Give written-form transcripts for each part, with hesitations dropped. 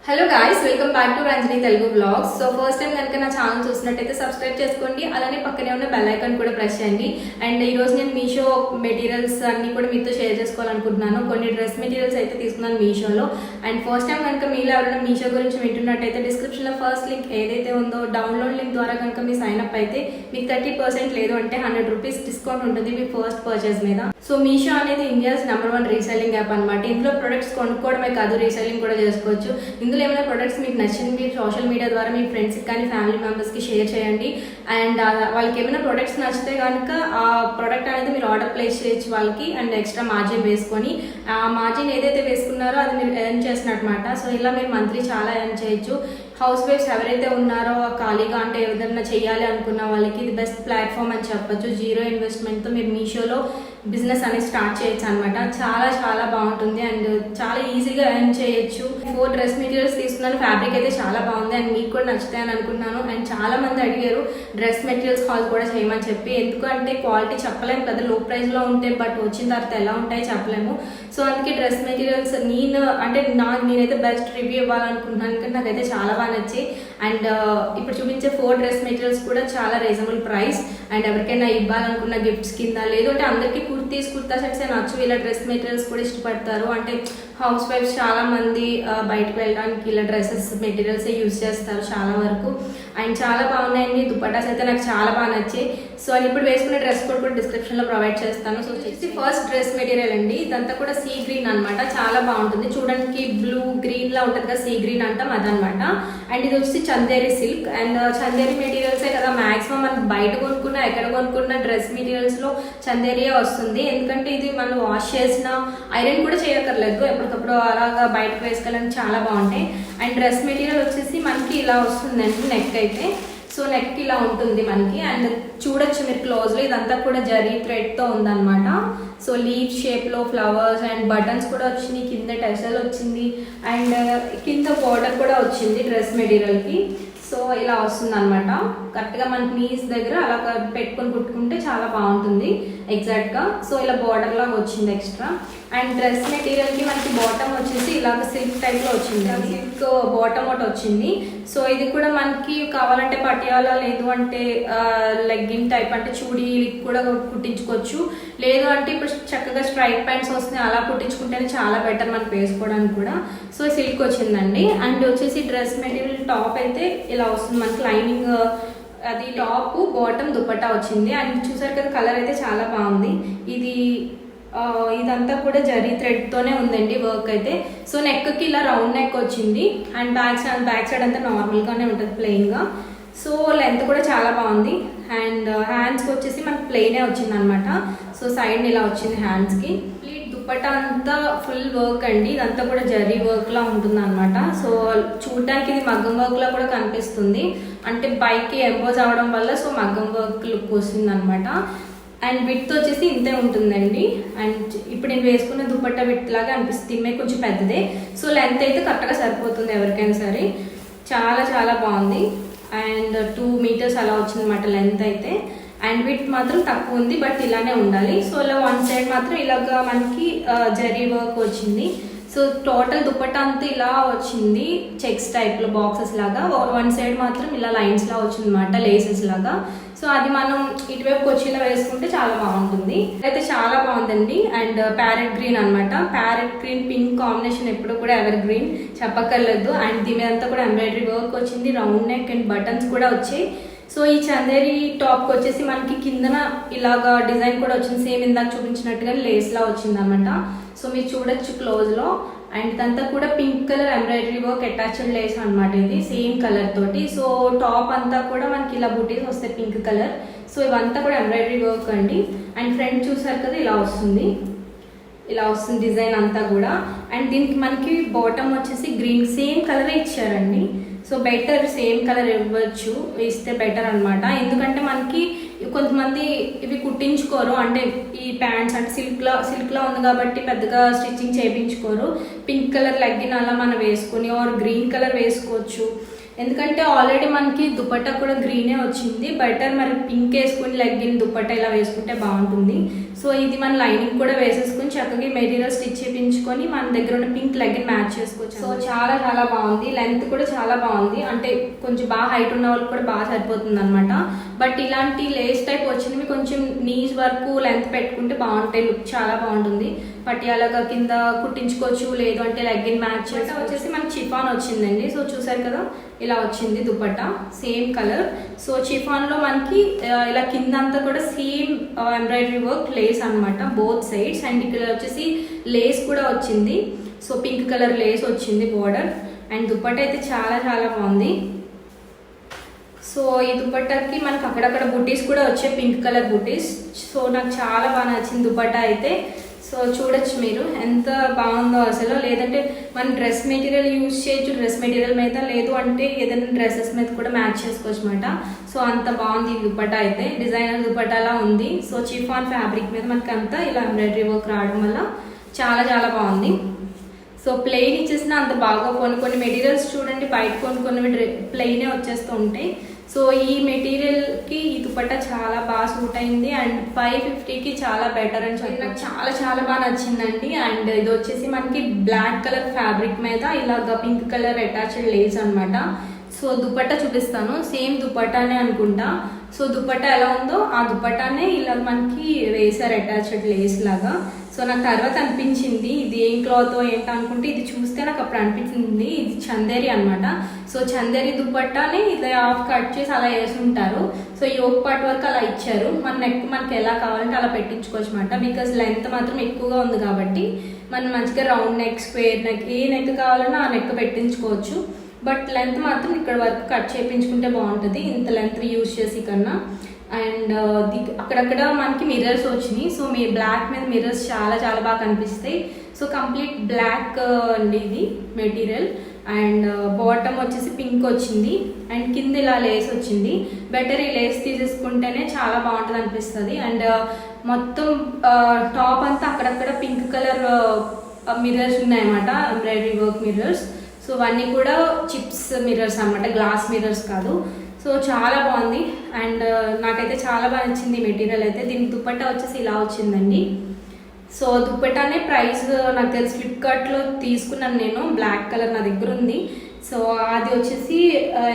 Hello guys, welcome back to Ranjani Telugu vlogs. So first time కనుక నా channel చూసినట్టయితే subscribe చేసుకోండి, అలానే పక్కనే ఉన్న బెల్ ఐకాన్ కూడా ప్రెస్ చేయండి. అండ్ ఈరోజు నేను మీషో మెటీరియల్స్ అన్ని కూడా మీతో షేర్ చేసుకోవాలనుకుంటున్నాను. కొన్ని డ్రెస్ మెటీరియల్స్ అయితే తీసుకున్నాను మీషోలో. అండ్ ఫస్ట్ టైం కనుక మీరు ఎవరైనా మీషో గురించి వింటున్నట్టయితే డిస్క్రిప్షన్లో ఫస్ట్ లింక్ ఏదైతే ఉందో డౌన్లోడ్ లింక్ ద్వారా కనుక మీరు సైన్ అప్ అయితే మీకు 30% లేదు అంటే 100 రూపీస్ డిస్కౌంట్ ఉంటుంది మీ ఫస్ట్ పర్చేస్ మీద. సో మీషో అనేది ఇండియాస్ #1 రీసెల్లింగ్ యాప్ అనమాట. ఇందులో ప్రొడక్ట్స్ కొనుక్కోవడమే కాదు, రీసెల్లింగ్ కూడా చేసుకోవచ్చు. ఇందులో ఏమైనా ప్రొడక్ట్స్ మీకు నచ్చింది మీరు సోషల్ మీడియా ద్వారా మీ ఫ్రెండ్స్కి కానీ ఫ్యామిలీ మెంబర్స్కి షేర్ చేయండి. అండ్ వాళ్ళకి ఏమైనా ప్రొడక్ట్స్ నచ్చితే కనుక ఆ ప్రొడక్ట్ అనేది మీరు ఆర్డర్ ప్లేస్ చేయొచ్చు వాళ్ళకి. అండ్ ఎక్స్ట్రా మార్జిన్ వేసుకొని ఆ మార్జిన్ ఏదైతే వేసుకున్నారో అది మీరు ఎర్న్ చేసినట్టమాట. సో ఇలా మీరు మంత్లీ చాలా ఎర్న్ చేయొచ్చు. హౌస్ వైఫ్స్ ఎవరైతే ఉన్నారో ఖాళీగా అంటే ఏదైనా చేయాలి అనుకున్న వాళ్ళకి ఇది బెస్ట్ ప్లాట్ఫామ్ అని చెప్పొచ్చు. జీరో ఇన్వెస్ట్మెంట్తో మీరు మీషోలో బిజినెస్ అనేది స్టార్ట్ చేయొచ్చు అనమాట. చాలా చాలా బాగుంటుంది అండ్ చాలా ఈజీగా ఎర్న్ చేయొచ్చు. 4 డ్రెస్ మెటీరియల్స్ తీసుకున్నాను. ఫ్యాబ్రిక్ అయితే చాలా బాగుంది అండ్ మీకు కూడా నచ్చుతాయి అని అనుకుంటున్నాను. అండ్ చాలా మంది అడిగారు డ్రెస్ మెటీరియల్స్ హాల్ కూడా చేయమని చెప్పి. ఎందుకంటే క్వాలిటీ చెప్పలేము కదా, లో ప్రైస్లో ఉంటే బట్ వచ్చిన తర్వాత ఎలా ఉంటాయో చెప్పలేము. సో అందుకే డ్రెస్ మెటీరియల్స్ నేనైతే బెస్ట్ రివ్యూ ఇవ్వాలనుకుంటున్నాను. ఎందుకంటే నాకైతే చాలా బాగా నచ్చి. అండ్ ఇప్పుడు చూపించే 4 డ్రెస్ మెటీరియల్స్ కూడా చాలా రీజనబుల్ ప్రైస్. అండ్ ఎవరికైనా ఇవ్వాలనుకున్న గిఫ్ట్స్ కింద, లేదు అంటే అందరికీ కుర్తా సెట్స్ నచ్చు. ఇలా డ్రెస్ మెటీరియల్స్ కూడా ఇష్టపడతారు. అంటే హౌస్ వైఫ్స్ చాలా మంది బయటకు వెళ్ళడానికి ఇలా డ్రెస్సెస్ మెటీరియల్స్ యూజ్ చేస్తారు చాలా వరకు. అండ్ చాలా బాగున్నాయండి. దుపట్టాస్ అయితే నాకు చాలా బాగా నచ్చాయి. సో అది ఇప్పుడు వేసుకునే డ్రెస్ కోడ్ కూడా డిస్క్రిప్షన్లో ప్రొవైడ్ చేస్తాను. సో ఫస్ట్ డ్రెస్ మెటీరియల్ అండి. ఇదంతా కూడా సీ గ్రీన్ అనమాట. చాలా బాగుంటుంది చూడడానికి. బ్లూ గ్రీన్ లా ఉంటుంది కదా, సీ గ్రీన్ అంటాం అదనమాట. అండ్ ఇది వచ్చి చందేరి సిల్క్. అండ్ చందేరి మెటీరియల్సే కదా మాక్సిమం మనం బయట కొనుక్కున్నా ఎక్కడ కొనుక్కున్న డ్రెస్ మెటీరియల్స్లో చందేరియే వస్తుంది. ఎందుకంటే ఇది మనం వాష్ చేసిన ఐరన్ కూడా చేయక్కర్లేదు, ఎప్పటికప్పుడు అలాగా బయటకు వేసుకోవడానికి చాలా బాగుంటాయి. అండ్ డ్రెస్ మెటీరియల్ వచ్చేసి మనకి ఇలా వస్తుందండి. నెక్ అయితే సో నెక్ ఇలా ఉంటుంది మనకి. అండ్ చూడొచ్చు మీరు క్లోజ్లో, ఇదంతా కూడా జరీ థ్రెడ్తో ఉందన్నమాట. సో లీవ్ షేప్లో ఫ్లవర్స్ అండ్ బటన్స్ కూడా వచ్చినాయి. కింద టెసల్ వచ్చింది అండ్ కింద బోర్డర్ కూడా వచ్చింది డ్రెస్ మెటీరియల్కి. సో ఇలా వస్తుంది అనమాట. కరెక్ట్గా మనకి నీస్ దగ్గర అలా పెట్టుకొని కుట్టుకుంటే చాలా బాగుంటుంది ఎగ్జాక్ట్గా. సో ఇలా బార్డర్ లాగా వచ్చింది ఎక్స్ట్రా. అండ్ డ్రెస్ మెటీరియల్కి మనకి బాటమ్ వచ్చేసి ఇలాగ సిల్క్ టైప్లో వచ్చింది. సిల్క్ బాటమ్ ఒకటి వచ్చింది. సో ఇది కూడా మనకి కావాలంటే పటియాలా, లేదు అంటే లెగ్గిన్ టైప్ అంటే చూడీ కూడా కుట్టించుకోవచ్చు. లేదు అంటే ఇప్పుడు చక్కగా స్ట్రైట్ ప్యాంట్స్ వస్తున్నాయి, అలా కుట్టించుకుంటేనే చాలా బెటర్ మనకు వేసుకోవడానికి కూడా. సో సిల్క్ వచ్చిందండి. అండ్ వచ్చేసి డ్రెస్ మెటీరియల్ టాప్ అయితే ఇలా వస్తుంది మనకి. లైనింగ్ అది టాప్, బాటమ్, దుపట్టా వచ్చింది. అండ్ చూసారు కదా కలర్ అయితే చాలా బాగుంది. ఇదంతా కూడా జరీ థ్రెడ్తోనే ఉందండి వర్క్ అయితే. సో నెక్కి ఇలా రౌండ్ నెక్ వచ్చింది. అండ్ బ్యాక్ సైడ్ అంతా నార్మల్గానే ఉంటుంది ప్లెయిన్గా. సో లెంత్ కూడా చాలా బాగుంది. అండ్ హ్యాండ్స్కి వచ్చేసి మనకి ప్లెయినే వచ్చింది అనమాట. సో సైడ్ ఇలా వచ్చింది హ్యాండ్స్కి. దుపట్టా అంతా ఫుల్ వర్క్ అండి. ఇదంతా కూడా జరీ వర్క్లా ఉంటుంది అనమాట. సో చూడడానికి ఇది మగ్గం వర్క్లా కూడా కనిపిస్తుంది. అంటే పైకి ఎంపోజ్ అవడం వల్ల సో మగ్గం వర్క్ లుక్ వస్తుంది అనమాట. అండ్ విత్ వచ్చేసి ఇంతే ఉంటుందండి. అండ్ ఇప్పుడు నేను వేసుకున్న దుపట్టా విత్ లాగా అనిపిస్తుంది. ఇమ్మే కొంచెం పెద్దదే. సో లెంత్ అయితే కరెక్ట్గా సరిపోతుంది ఎవరికైనా సరే. చాలా చాలా బాగుంది. అండ్ 2 మీటర్స్ అలా వచ్చింది అనమాట లెంత్ అయితే. అండ్ విత్ మాత్రం తక్కువ ఉంది బట్ ఇలానే ఉండాలి. సో ఇలా వన్ సైడ్ మాత్రం ఇలాగా మనకి జరీ వర్క్ వచ్చింది. సో టోటల్ దుపట్టా అంతా ఇలా వచ్చింది చెక్స్ టైప్లో బాక్సెస్ లాగా. వన్ సైడ్ మాత్రం ఇలా లైన్స్ లా వచ్చింది అనమాట, లేసెస్ లాగా. సో అది మనం ఇటువైపు వచ్చేలా వేసుకుంటే చాలా బాగుంటుంది. అయితే చాలా బాగుందండి. అండ్ ప్యారెట్ గ్రీన్ అనమాట. ప్యారెట్ గ్రీన్ పింక్ కాంబినేషన్ ఎప్పుడు కూడా ఎవర్ గ్రీన్ చెప్పక్కర్లేదు. అండ్ దీని మీద అంతా కూడా ఎంబ్రాయిడరీ వర్క్ వచ్చింది. రౌండ్ నెక్ అండ్ బటన్స్ కూడా వచ్చాయి. సో ఈ చందేరి టాప్కి వచ్చేసి మనకి కిందన ఇలాగా డిజైన్ కూడా వచ్చింది. సేమ్ ఇందాక చూపించినట్టుగా లేస్లా వచ్చింది అనమాట. సో మీరు చూడొచ్చు క్లోజ్లో. అండ్ ఇదంతా కూడా pink colour embroidery work attached lace అనమాట. ఇది సేమ్ కలర్ తోటి. సో టాప్ అంతా కూడా మనకి ఇలా బూటీస్ వస్తాయి పింక్ కలర్. సో ఇవంతా కూడా ఎంబ్రాయిడరీ వర్క్ అండి. అండ్ ఫ్రంట్ చూసారు కదా ఇలా వస్తుంది డిజైన్ అంతా కూడా. అండ్ దీనికి మనకి బాటమ్ వచ్చేసి గ్రీన్ సేమ్ కలరే ఇచ్చారండి. సో బెటర్ సేమ్ కలర్ ఇవ్వచ్చు, ఇస్తే బెటర్ అనమాట. ఎందుకంటే మనకి కొంతమంది ఇవి కుట్టించుకోరు. అంటే ఈ ప్యాంట్స్ అంటే సిల్క్లా ఉంది కాబట్టి పెద్దగా స్టిచ్చింగ్ చేయించుకోరు. పింక్ కలర్ లెగ్గిన్ అలా మనం వేసుకొని ఆర్ గ్రీన్ కలర్ వేసుకోవచ్చు. ఎందుకంటే ఆల్రెడీ మనకి దుపట్టా కూడా గ్రీనే వచ్చింది. బెటర్ మరి పింక్ వేసుకుని లెగ్గిన్ దుపట్టా ఇలా వేసుకుంటే బాగుంటుంది. సో ఇది మన లైనింగ్ కూడా వేసేసుకొని చక్కగా మెటీరియల్ స్టిచ్ చేయించుకొని మన దగ్గర ఉన్న పింక్ లెగ్గిన్ మ్యాచ్ చేసుకోవచ్చు. సో చాలా చాలా బాగుంది, లెంత్ కూడా చాలా బాగుంది, అంటే కొంచెం బాగా హైట్ ఉన్న వాళ్ళకి కూడా బాగా సరిపోతుంది అనమాట. బట్ ఇలాంటి లేస్ టైప్ వచ్చినవి కొంచెం నీస్ వరకు లెంత్ పెట్టుకుంటే బాగుంటాయి, లుక్ చాలా బాగుంటుంది. పటియాలాగా కింద కుట్టించుకోవచ్చు, లేదు అంటే లెగ్గిన్ మ్యాచ్ వచ్చేసి మనకి చిఫాన్ వచ్చిందండి. సో చూసారు కదా ఇలా వచ్చింది dupatta same colour. So chiffon లో మనకి ఇలా కింద అంతా కూడా సేమ్ ఎంబ్రాయిడరీ వర్క్ లేస్ అనమాట బోత్ సైడ్స్. అండ్ ఇక్కడ వచ్చేసి లేస్ కూడా వచ్చింది, సో పింక్ కలర్ లేస్ వచ్చింది బోర్డర్. అండ్ దుపట్టా అయితే చాలా చాలా బాగుంది. సో ఈ దుపట్టాకి మనకి అక్కడక్కడ బుటీస్ కూడా వచ్చాయి, పింక్ కలర్ బుటీస్. సో నాకు చాలా బాగా నచ్చింది దుపట్టా అయితే. సో చూడొచ్చు మీరు ఎంత బాగుందో అసలు. లేదంటే మన డ్రెస్ మెటీరియల్ యూజ్ చేయొచ్చు డ్రెస్ మెటీరియల్ మీద, లేదు అంటే ఏదైనా డ్రెస్సెస్ మీద కూడా మ్యాచ్ చేసుకోవచ్చు అనమాట. సో అంత బాగుంది ఈ దుపట్టా అయితే, డిజైనర్ దుపట్టాలా ఉంది. సో చిఫాన్ ఫ్యాబ్రిక్ మీద మనకి అంతా ఇలా ఎంబ్రాయిడరీ వర్క్ రావడం వల్ల చాలా చాలా బాగుంది. సో ప్లెయిన్ ఇచ్చేసిన అంత బాగా కొన్ని మెటీరియల్స్ చూడండి బయట కొన్ని ప్లెయినే వచ్చేస్తూ ఉంటాయి. సో ఈ మెటీరియల్కి ఈ దుపట్టా చాలా బాగా సూట్ అయింది. అండ్ 550కి చాలా బెటర్ అని చెప్పి నాకు చాలా చాలా బాగా నచ్చిందండి. అండ్ ఇది వచ్చేసి మనకి బ్లాక్ కలర్ ఫ్యాబ్రిక్ మీద ఇలాగ పింక్ కలర్ అటాచ్డ్ లేస్ అనమాట. సో దుపట్టా చూపిస్తాను, సేమ్ దుపట్టానే అనుకుంటా. సో దుపట్టా ఎలా ఉందో ఆ దుపట్టానే ఇలా మనకి వేసారు అటాచ్డ్ లేస్ లాగా. సో నాకు తర్వాత అనిపించింది ఇది ఏం క్లాత్ ఏంటో అనుకుంటే, ఇది చూస్తే నాకు అప్పుడు అనిపించింది ఇది చందేరి అనమాట. సో చందేరి దుపట్టానే ఇలా హాఫ్ కట్ చేసి అలా వేసి ఉంటారు. సో యోక్ పార్ట్ వరకు అలా ఇచ్చారు, మన నెక్ మనకి ఎలా కావాలంటే అలా పెట్టించుకోవచ్చు అనమాట. బికాజ్ లెంత్ మాత్రం ఎక్కువగా ఉంది కాబట్టి మనం మంచిగా రౌండ్ నెక్, స్క్వేర్ నెక్, ఏ నెక్ కావాలన్నా ఆ నెక్ పెట్టించుకోవచ్చు. బట్ లెంత్ మాత్రం ఇక్కడ వరకు కట్ చేయించుకుంటే బాగుంటుంది ఇంత లెంత్ యూజ్ చేసి కన్నా. అండ్ అక్కడక్కడ మనకి మిర్రర్స్ వచ్చినాయి. సో మీ బ్లాక్ మీద మిర్రర్స్ చాలా చాలా బాగా కనిపిస్తాయి. సో కంప్లీట్ బ్లాక్ అండి ఇది మెటీరియల్. అండ్ బాటమ్ వచ్చేసి పింక్ వచ్చింది, అండ్ కింద ఇలా లేస్ వచ్చింది. బెటర్ ఈ లేస్ తీసేసుకుంటేనే చాలా బాగుంటుంది అనిపిస్తుంది. అండ్ మొత్తం టాప్ అంతా అక్కడక్కడ పింక్ కలర్ మిర్రర్స్ ఉన్నాయన్నమాట, ఎంబ్రాయిడరీ వర్క్ మిర్రర్స్. సో అవన్నీ కూడా చిప్స్ మిర్రర్స్ అనమాట, గ్లాస్ మిర్రర్స్ కాదు. సో చాలా బాగుంది. అండ్ నాకైతే చాలా బాగా నచ్చింది మెటీరియల్ అయితే. దీని దుపట్టా వచ్చేసి ఇలా వచ్చిందండి. సో దుపట్టానే ప్రైస్ నాకు తెలిసి ఫ్లిప్కార్ట్లో తీసుకున్నాను నేను, బ్లాక్ కలర్ నా దగ్గర ఉంది. సో అది వచ్చేసి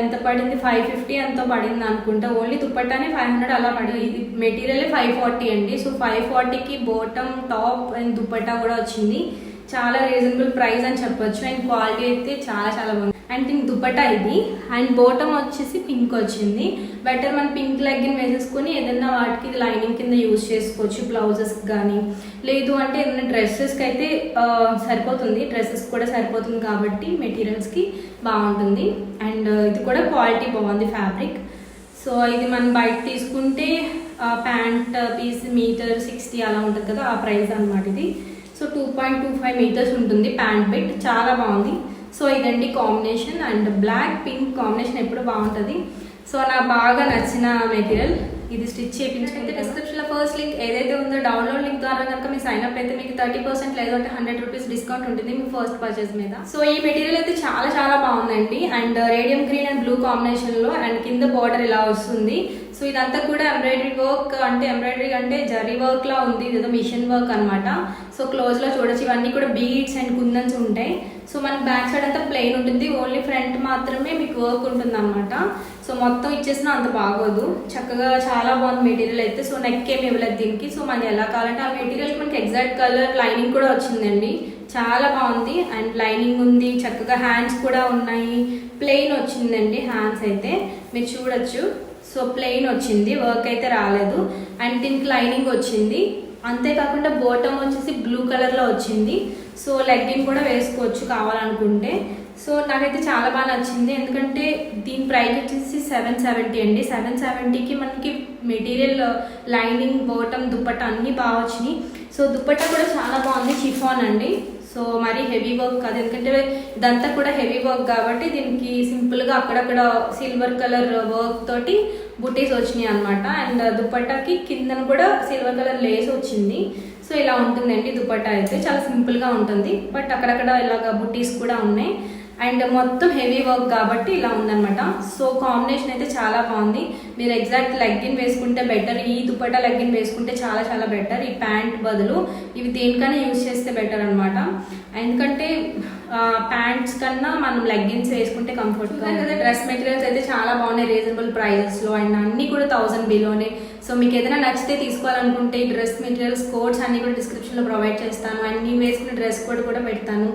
ఎంత పడింది, 550 ఎంతో పడింది అనుకుంటా. ఓన్లీ దుపట్టానే 500 అలా పడింది. ఇది మెటీరియల్ 540 అండి. సో 540కి బాటమ్, టాప్ అండ్ దుపట్టా కూడా వచ్చింది. చాలా రీజనబుల్ ప్రైస్ అని చెప్పొచ్చు. అండ్ క్వాలిటీ అయితే చాలా చాలా బాగుంది. అండ్ దీనికి దుపట్టా ఇది. అండ్ బాటమ్ వచ్చేసి పింక్ వచ్చింది. బెటర్ మనం పింక్ లెగ్గిన్ వేసేసుకొని ఏదైనా వాటికి లైనింగ్ కింద యూజ్ చేసుకోవచ్చు, బ్లౌజెస్కి కానీ, లేదు అంటే ఏదైనా డ్రెస్సెస్కి అయితే సరిపోతుంది, డ్రెస్సెస్ కూడా సరిపోతుంది కాబట్టి మెటీరియల్స్కి బాగుంటుంది. అండ్ ఇది కూడా క్వాలిటీ బాగుంది ఫ్యాబ్రిక్. సో ఇది మనం బయట తీసుకుంటే ప్యాంట్ పీస్ మీటర్ 60 అలా ఉంటుంది కదా, ఆ ప్రైస్ అనమాట ఇది. సో 2.25 మీటర్స్ ఉంటుంది ప్యాంట్ బిట్, చాలా బాగుంది. సో ఇదండి combination. And black pink combination ఎప్పుడు బాగుంటుంది. సో నాకు బాగా నచ్చిన మెటీరియల్ ఇది. స్టిచ్ చేయించుకుంటే డిస్క్రిప్షన్లో ఫస్ట్ లింక్ ఏదైతే ఉందో డౌన్లోడ్ లింక్ ద్వారా కనుక మీరు సైన్ అప్ అయితే మీకు 30% లేదు అంటే 100 రూపీస్ డిస్కౌంట్ ఉంటుంది మీ ఫస్ట్ పర్చేస్ మీద. సో ఈ మెటీరియల్ అయితే చాలా చాలా బాగుందండి. And radium green and blue కాంబినేషన్లో, అండ్ కింద బార్డర్ ఇలా వస్తుంది. సో ఇదంతా కూడా ఎంబ్రాయిడరీ వర్క్, అంటే ఎంబ్రాయిడరీ అంటే జరీ వర్క్ లా ఉంది, ఇదేదో మిషన్ వర్క్ అనమాట. సో క్లోజ్ లో చూడొచ్చు, ఇవన్నీ కూడా బీడ్స్ అండ్ కుందన్స్ ఉంటాయి. సో మనకి బ్యాక్ సైడ్ అంతా ప్లెయిన్ ఉంటుంది, ఓన్లీ ఫ్రంట్ మాత్రమే మీకు వర్క్ ఉంటుంది అనమాట. సో మొత్తం ఇచ్చేసినా అంత బాగోదు, చక్కగా చాలా బాగుంది మెటీరియల్ అయితే. సో నెక్ ఏమి ఇవ్వలేదు దీనికి. సో మనకి ఎలా కావాలంటే ఆ మెటీరియల్ మనకి ఎగ్జాక్ట్ కలర్ లైనింగ్ కూడా వచ్చిందండి, చాలా బాగుంది. అండ్ లైనింగ్ ఉంది, చక్కగా హ్యాండ్స్ కూడా ఉన్నాయి, ప్లెయిన్ వచ్చిందండి హ్యాండ్స్ అయితే మీరు చూడొచ్చు. సో ప్లెయిన్ వచ్చింది, వర్క్ అయితే రాలేదు. అండ్ దీనికి లైనింగ్ వచ్చింది. అంతేకాకుండా బాటమ్ వచ్చేసి బ్లూ కలర్లో వచ్చింది. సో లెగ్గిన్ కూడా వేసుకోవచ్చు కావాలనుకుంటే. సో నాకైతే చాలా బాగా నచ్చింది, ఎందుకంటే దీని ప్రైస్ వచ్చేసి 770 అండి. 770కి మనకి మెటీరియల్, లైనింగ్, బాటమ్, దుపట్టా అన్నీ బాగా వచ్చినాయి. సో దుపట్టా కూడా చాలా బాగుంది, షిఫాన్ అండి. సో మరీ హెవీ వర్క్ కాదు, ఎందుకంటే ఇదంతా కూడా హెవీ వర్క్ కాబట్టి దీనికి సింపుల్గా అక్కడక్కడ సిల్వర్ కలర్ వర్క్ తోటి బుటీస్ వచ్చినాయి అనమాట. అండ్ దుపట్టాకి కిందన కూడా సిల్వర్ కలర్ లేస్ వచ్చింది. సో ఇలా ఉంటుందండి దుపట్టా అయితే, చాలా సింపుల్గా ఉంటుంది. బట్ అక్కడక్కడ ఇలాగ బుటీస్ కూడా ఉన్నాయి. అండ్ మొత్తం హెవీ వర్క్ కాబట్టి ఇలా ఉందన్నమాట. సో కాంబినేషన్ అయితే చాలా బాగుంది. మీరు ఎగ్జాక్ట్ లెగ్గిన్ వేసుకుంటే బెటర్, ఈ దుపట్టా లెగ్గిన్ వేసుకుంటే చాలా చాలా బెటర్. ఈ ప్యాంట్ బదులు ఇవి దేనికైనా యూజ్ చేస్తే బెటర్ అనమాట. ఎందుకంటే ప్యాంట్స్ కన్నా మనం లెగ్గిన్స్ వేసుకుంటే కంఫర్ట్గా కదా. డ్రెస్ మెటీరియల్స్ అయితే చాలా బాగున్నాయి రీజనబుల్ ప్రైజెస్లో, అండ్ అన్నీ కూడా 1000 బిలోనే. సో మీకు ఏదైనా నచ్చితే తీసుకోవాలనుకుంటే ఈ డ్రెస్ మెటీరియల్స్ కోడ్స్ అన్నీ కూడా డిస్క్రిప్షన్లో ప్రొవైడ్ చేస్తాను. అండ్ నేను వేసుకున్న డ్రెస్ కోడ్ కూడా పెడతాను.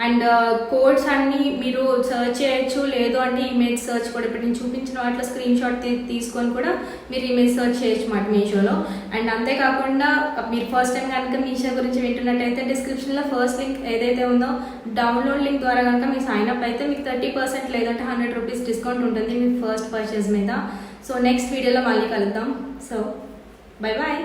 అండ్ కోడ్స్ అన్నీ మీరు సర్చ్ చేయొచ్చు, లేదు అంటే ఇమేజ్ సర్చ్ కూడా ఇప్పుడు నేను చూపించిన వాటిలో స్క్రీన్ షాట్ తీసుకొని కూడా మీరు ఇమేజ్ సర్చ్ చేయొచ్చు మాట మీషోలో. అండ్ అంతేకాకుండా మీరు ఫస్ట్ టైం కనుక మీషో గురించి వింటున్నట్టయితే డిస్క్రిప్షన్లో ఫస్ట్ లింక్ ఏదైతే ఉందో డౌన్లోడ్ లింక్ ద్వారా కనుక మీరు సైన్ అప్ అయితే మీకు 30% లేదంటే 100 రూపీస్ డిస్కౌంట్ ఉంటుంది మీ ఫస్ట్ పర్చేజ్ మీద. సో నెక్స్ట్ వీడియోలో మళ్ళీ కలుద్దాం. So bye bye.